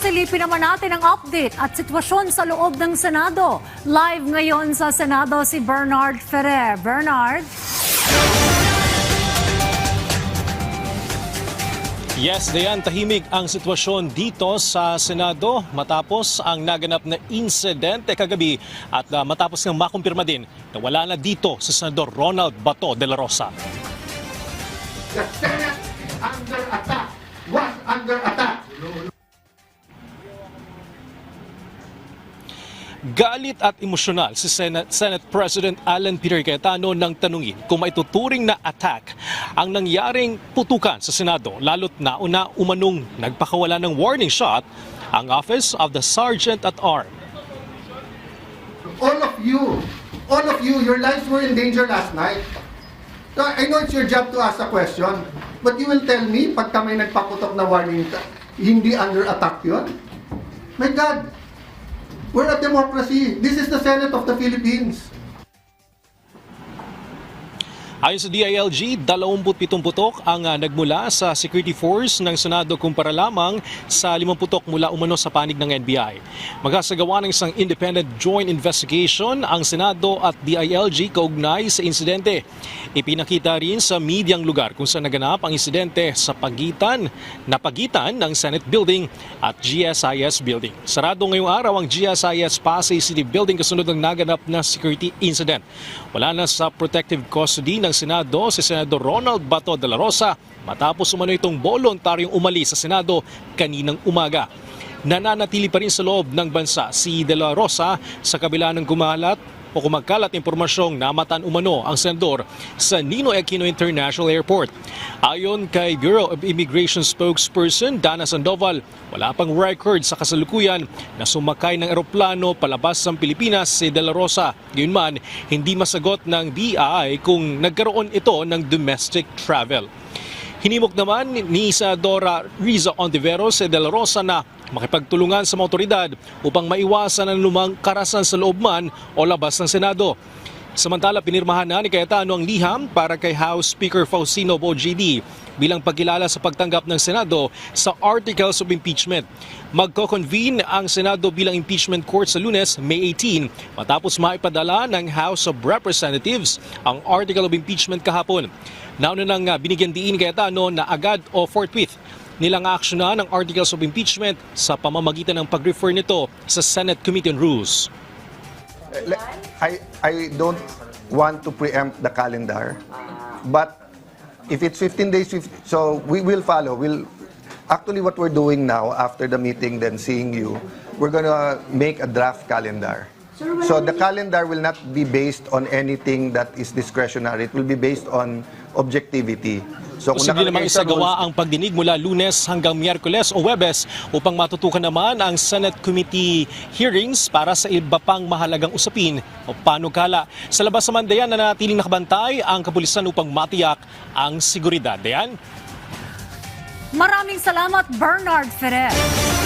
Silipin naman natin ang update at sitwasyon sa loob ng Senado. Live ngayon sa Senado si Bernard Ferrer. Bernard? Yes, Dayan, tahimik ang sitwasyon dito sa Senado matapos ang naganap na insidente kagabi at matapos ng makumpirma din na wala na dito si Senador Ronald Bato de la Rosa. The Senate under attack was under attack. Galit at emosyonal si Senate President Alan Peter Cayetano nang tanungin kung maituturing na attack ang nangyaring putukan sa Senado, lalo't nauna umanong nagpakawala ng warning shot ang Office of the Sergeant at Arms. All of you, your lives were in danger last night. So I know it's your job to ask a question, but you will tell me pagka may nagpaputok na warning, hindi under attack yun? My God! We're a democracy. This is the Senate of the Philippines. Ayon sa DILG, 27 putok ang nagmula sa security force ng Senado kumpara lamang sa 50 putok mula umano sa panig ng NBI. Magkasagawa ng isang independent joint investigation ang Senado at DILG kaugnay sa insidente. Ipinakita rin sa medyang lugar kung saan naganap ang insidente sa pagitan ng Senate Building at GSIS Building. Sarado ngayong araw ang GSIS Pasay City Building kasunod ng naganap na security incident. Wala na sa protective custody ng Senado si Senador Ronald Bato de la Rosa matapos umano itong voluntaryong umalis sa Senado kaninang umaga. Nananatili pa rin sa loob ng bansa si de la Rosa sa kabila ng kumagkalat impormasyong namatan umano ang senador sa Ninoy Aquino International Airport. Ayon kay Bureau of Immigration spokesperson Dana Sandoval, wala pang record sa kasalukuyan na sumakay ng eroplano palabas ng Pilipinas si de la Rosa. Gayunman, hindi masagot ng BI kung nagkaroon ito ng domestic travel. Hinimok naman ni Isadora Riza Ontiveros si de la Rosa na makipagtulungan sa mga otoridad upang maiwasan ang lumang karasan sa loob man o labas ng Senado. Samantala, pinirmahan na ni Cayetano ang liham para kay House Speaker Faustino Bojidi bilang pagkilala sa pagtanggap ng Senado sa Articles of Impeachment. Magko-convene ang Senado bilang impeachment court sa Lunes, May 18, matapos maipadala ng House of Representatives ang Article of Impeachment kahapon. Nauna nang binigyan diin ni Cayetano na agad o forthwith nilang aaksyonan ng Articles of Impeachment sa pamamagitan ng pag-refer nito sa Senate Committee on Rules. I don't want to preempt the calendar, but if it's 15 days, so we will follow. Actually, what we're doing now after the meeting, then seeing you, we're gonna make a draft calendar. So the calendar will not be based on anything that is discretionary. It will be based on objectivity. So Posible namang isagawa ang pagdinig mula Lunes hanggang Miyerkules o Huwebes upang matutukan naman ang Senate Committee hearings para sa iba pang mahalagang usapin o panukala. Sa labas naman, Dayan, nanatiling nakabantay ang kapulisan upang matiyak ang seguridad. Dayan? Maraming salamat, Bernard Ferrer.